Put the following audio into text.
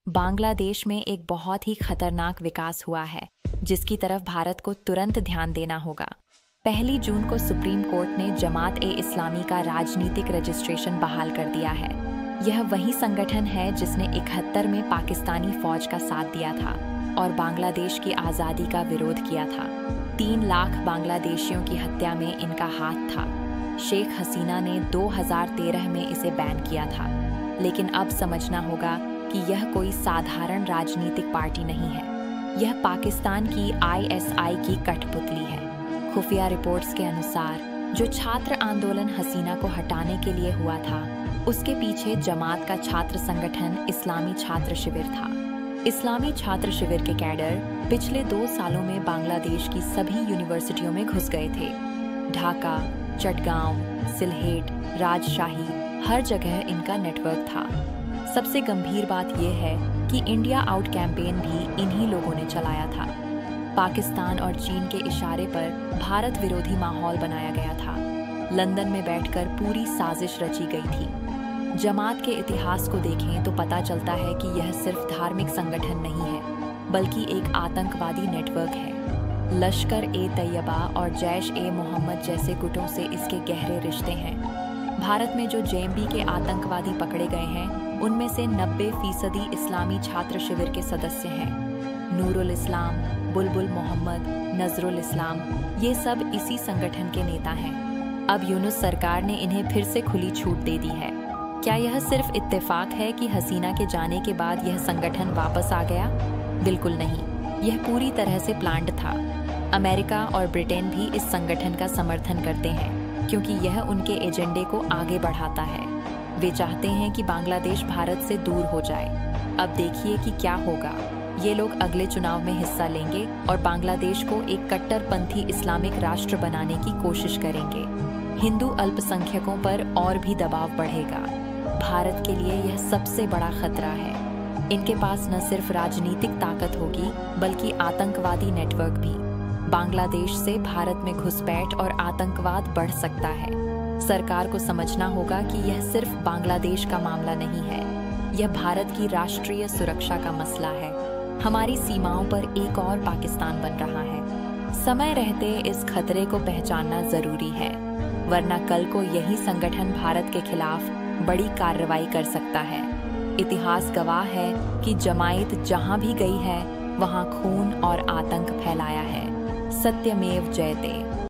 बांग्लादेश में एक बहुत ही खतरनाक विकास हुआ है जिसकी तरफ भारत को तुरंत ध्यान देना होगा। 1 जून को सुप्रीम कोर्ट ने जमात-ए-इस्लामी का राजनीतिक रजिस्ट्रेशन बहाल कर दिया है। यह वही संगठन है जिसने 71 में पाकिस्तानी फौज का साथ दिया था और बांग्लादेश की आज़ादी का विरोध किया था। 3 लाख बांग्लादेशियों की हत्या में इनका हाथ था। शेख हसीना ने 2013 में इसे बैन किया था, लेकिन अब समझना होगा कि यह कोई साधारण राजनीतिक पार्टी नहीं है। यह पाकिस्तान की ISI की कठपुतली है। खुफिया रिपोर्ट्स के अनुसार जो छात्र आंदोलन हसीना को हटाने के लिए हुआ था, उसके पीछे जमात का छात्र संगठन इस्लामी छात्र शिविर था। इस्लामी छात्र शिविर के कैडर पिछले 2 सालों में बांग्लादेश की सभी यूनिवर्सिटियों में घुस गए थे। ढाका, चटगांव, सिलहेट, राजशाही, हर जगह इनका नेटवर्क था। सबसे गंभीर बात यह है कि इंडिया आउट कैंपेन भी इन्हीं लोगों ने चलाया था। पाकिस्तान और चीन के इशारे पर भारत विरोधी माहौल बनाया गया था। लंदन में बैठकर पूरी साजिश रची गई थी। जमात के इतिहास को देखें तो पता चलता है कि यह सिर्फ धार्मिक संगठन नहीं है, बल्कि एक आतंकवादी नेटवर्क है। लश्कर-ए-तैयबा और जैश-ए-मोहम्मद जैसे गुटों से इसके गहरे रिश्ते हैं। भारत में जो JMB के आतंकवादी पकड़े गए हैं, उनमें से 90% इस्लामी छात्र शिविर के सदस्य हैं। नूरुल इस्लाम, बुलबुल मोहम्मद, नजरुल इस्लाम, ये सब इसी संगठन के नेता हैं। अब यूनुस सरकार ने इन्हें फिर से खुली छूट दे दी है। क्या यह सिर्फ इत्तेफाक है कि हसीना के जाने के बाद यह संगठन वापस आ गया? बिल्कुल नहीं, यह पूरी तरह से प्लान्ड था। अमेरिका और ब्रिटेन भी इस संगठन का समर्थन करते हैं, क्योंकि यह उनके एजेंडे को आगे बढ़ाता है। वे चाहते हैं कि बांग्लादेश भारत से दूर हो जाए। अब देखिए कि क्या होगा। ये लोग अगले चुनाव में हिस्सा लेंगे और बांग्लादेश को एक कट्टरपंथी इस्लामिक राष्ट्र बनाने की कोशिश करेंगे। हिंदू अल्पसंख्यकों पर और भी दबाव बढ़ेगा। भारत के लिए यह सबसे बड़ा खतरा है। इनके पास न सिर्फ राजनीतिक ताकत होगी, बल्कि आतंकवादी नेटवर्क भी। बांग्लादेश से भारत में घुसपैठ और आतंकवाद बढ़ सकता है। सरकार को समझना होगा कि यह सिर्फ बांग्लादेश का मामला नहीं है, यह भारत की राष्ट्रीय सुरक्षा का मसला है। हमारी सीमाओं पर एक और पाकिस्तान बन रहा है। समय रहते इस खतरे को पहचानना जरूरी है, वरना कल को यही संगठन भारत के खिलाफ बड़ी कार्रवाई कर सकता है। इतिहास गवाह है कि जमात जहां भी गई है, वहां खून और आतंक फैलाया है। सत्यमेव जयते।